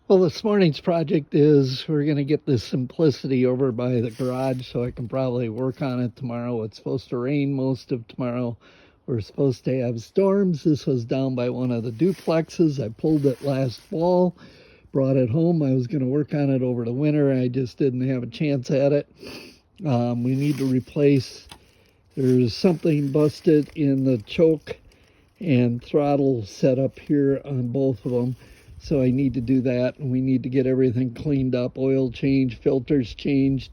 Well, this morning's project is we're going to get this Simplicity over by the garage so I can probably work on it tomorrow. It's supposed to rain most of tomorrow. We're supposed to have storms. This was down by one of the duplexes. I pulled it last fall, brought it home. I was going to work on it over the winter. I just didn't have a chance at it. We need to replace, there's something busted in the choke and throttle setup here on both of them. So I need to do that, and we need to get everything cleaned up, oil changed, filters changed,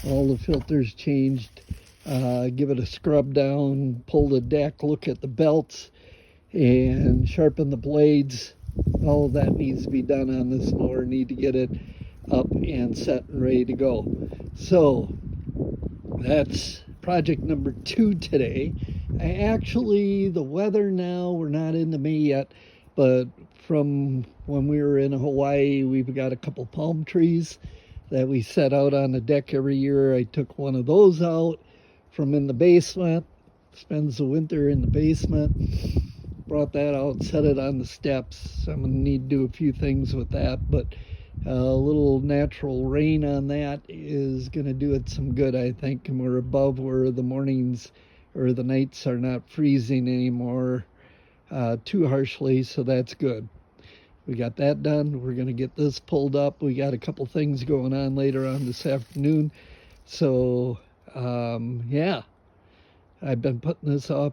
all the filters changed, give it a scrub down, pull the deck, look at the belts, and sharpen the blades. All of that needs to be done on this mower. Need to get it up and set and ready to go. So that's project number 2 today. The weather now, we're not into May yet, but from when we were in Hawaii, we've got a couple palm trees that we set out on the deck every year. I took one of those out from in the basement, spends the winter in the basement, brought that out, set it on the steps. I'm gonna need to do a few things with that, but a little natural rain on that is gonna do it some good, I think, and we're above where the mornings or the nights are not freezing anymore too harshly, so that's good. We got that done. We're going to get this pulled up. We got a couple things going on later on this afternoon. So, yeah, I've been putting this off.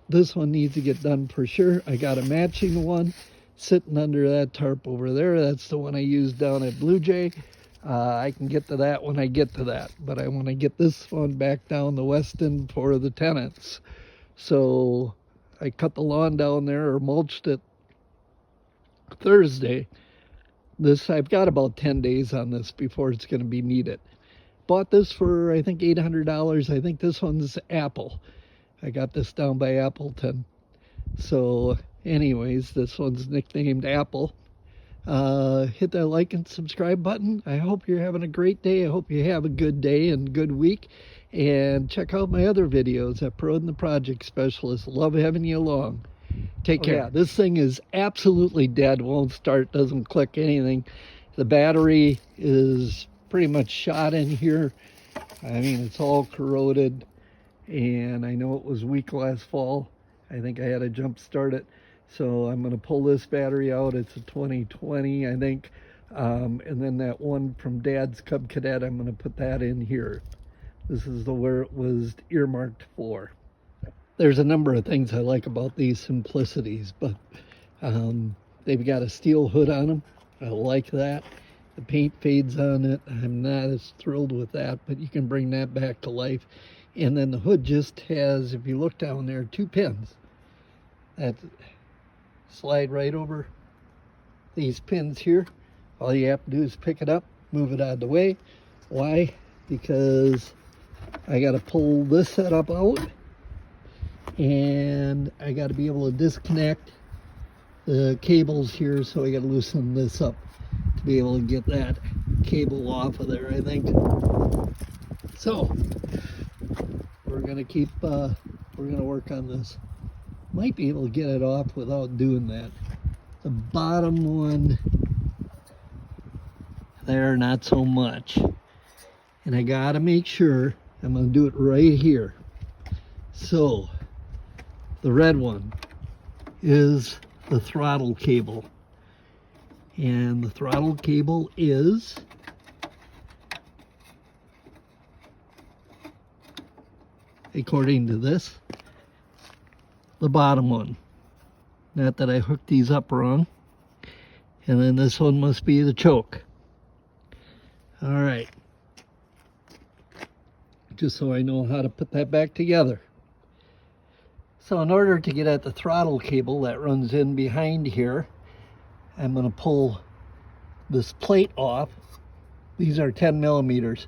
This one needs to get done for sure. I got a matching one sitting under that tarp over there. That's the one I used down at Blue Jay. I can get to that when I get to that. But I want to get this one back down the west end for the tenants. So I cut the lawn down there, or mulched it Thursday. I've got about 10 days on this before it's going to be needed. Bought this for I think $800. I think this one's Apple. I got this down by Appleton. So anyways, this one's nicknamed Apple. Hit that like and subscribe button. I hope you're having a great day. I hope you have a good day and good week. And check out my other videos at Perrodin the Project Specialist. Love having you along. Take care. Yeah, this thing is absolutely dead. Won't start, doesn't click anything. The battery is pretty much shot in here. I mean, it's all corroded. And I know it was weak last fall. I think I had to jump start it. So I'm going to pull this battery out. It's a 2020, I think. And then that one from Dad's Cub Cadet, I'm going to put that in here. This is where it was earmarked for. There's a number of things I like about these Simplicities, but they've got a steel hood on them. I like that. The paint fades on it. I'm not as thrilled with that, but you can bring that back to life. And then the hood just has, if you look down there, 2 pins that slide right over these pins here. All you have to do is pick it up, move it out of the way. Why? Because I got to pull this setup out, and I got to be able to disconnect the cables here, so I got to loosen this up to be able to get that cable off of there, I think. So we're gonna work on this. Might be able to get it off without doing that. The bottom one there, not so much. And I gotta make sure I'm gonna do it right here. So the red one is the throttle cable. And the throttle cable is according to this, the bottom one. Not that I hooked these up wrong. And then this one must be the choke. All right. Just so I know how to put that back together. So in order to get at the throttle cable that runs in behind here, I'm going to pull this plate off. These are 10 millimeters.